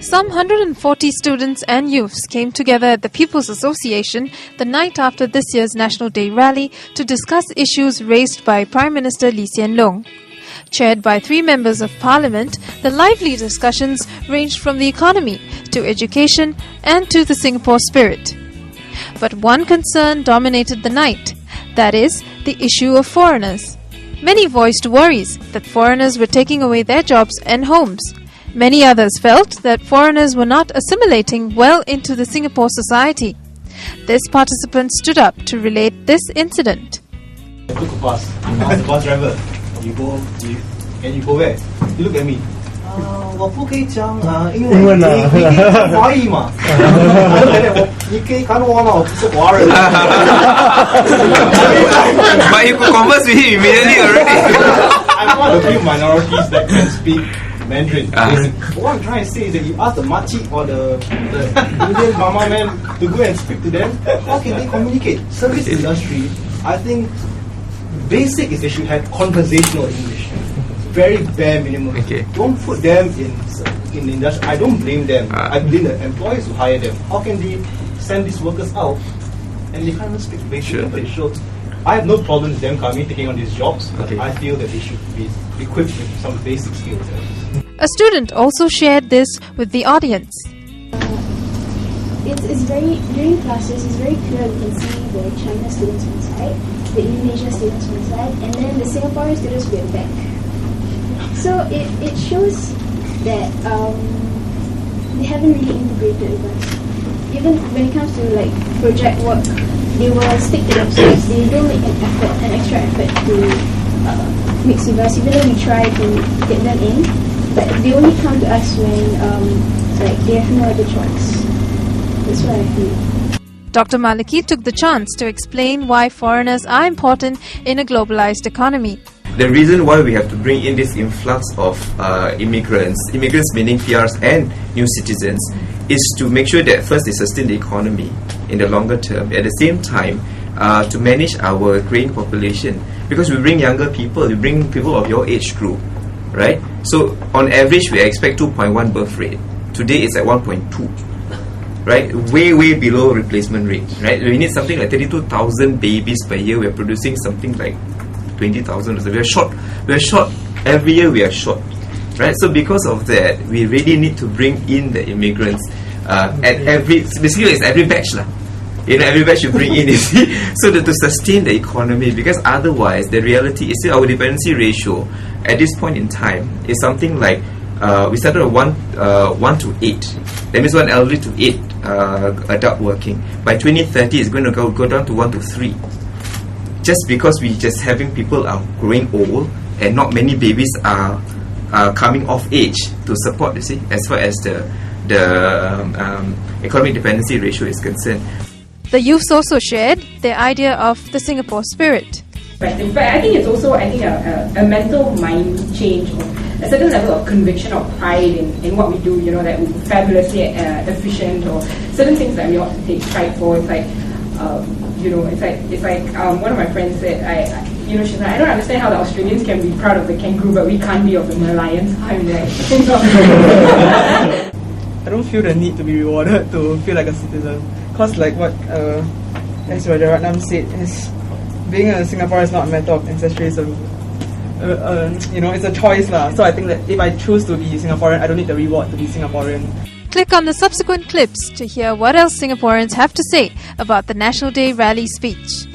Some 140 students and youths came together at the People's Association the night after this year's National Day rally to discuss issues raised by Prime Minister Lee Hsien Loong. Chaired by 3 members of Parliament, the lively discussions ranged from the economy to education and to the Singapore spirit. But one concern dominated the night, that is, the issue of foreigners. Many voiced worries that foreigners were taking away their jobs and homes. Many others felt that foreigners were not assimilating well into the Singapore society. This participant stood up to relate this incident. Look at bus. Ask the bus driver. You go where? You look at me. 我不可以讲英文，你可以讲华语嘛？你可以看我吗？我不是华人。But you could converse with him immediately already. I'm one of the few minorities that can speak Mandarin. What I'm trying to say is that you ask the makcik or the Indian mama man to go and speak to them, how can they communicate? Service industry, I think basic is they should have conversational English. Very bare minimum. Okay. Don't put them in the industry. I don't blame them. I blame the employers who hire them. How can they send these workers out and they can't even speak basic English? So I have no problem with them taking on these jobs, but I feel that they should be equipped with some basic skills. A student also shared this with the audience. It's very, during classes, it's very clear you can see the China students on side, the Indonesia students on side, and then the Singaporean students will be at back. So it shows that they haven't really integrated with us. Even when it comes to like project work, they will stick to themselves. They don't make an extra effort to mix with us, even though we try to get them in. But they only come to us when they have no other choice. That's what I feel. Dr. Maliki took the chance to explain why foreigners are important in a globalized economy. The reason why we have to bring in this influx of immigrants meaning PRs and new citizens, is to make sure that first they sustain the economy in the longer term. At the same time, to manage our growing population, because we bring younger people, we bring people of your age group, right? So on average, we expect 2.1 birth rate. Today it's at 1.2, right? Way below replacement rate, right? We need something like 32,000 babies per year. We're producing something like 20,000. We are short. Every year we are short, right? So because of that, we really need to bring in the immigrants basically it's every batch lah. Every batch you bring in, you see, so that to sustain the economy. Because otherwise, the reality is our dependency ratio at this point in time is something like we started at 1 to 8. That means 1 elderly to 8 adult working. By 2030, it's going to go down to 1 to 3. Just because we just having people are growing old and not many babies are coming of age to support, you see, as far as the economic dependency ratio is concerned. The youths also shared their idea of the Singapore spirit. But I think it's also a mental mind change, or a certain level of conviction or pride in what we do, that we're fabulously efficient, or certain things that we ought to take pride for. It's like it's like one of my friends said, she's like, I don't understand how the Australians can be proud of the kangaroo, but we can't be of the Merlions. I'm like, I don't feel the need to be rewarded to feel like a citizen, because like what S. Rajaratnam said, is being a Singaporean is not a matter of ancestrism. It's a choice lah. So I think that if I choose to be Singaporean, I don't need the reward to be Singaporean. Click on the subsequent clips to hear what else Singaporeans have to say about the National Day rally speech.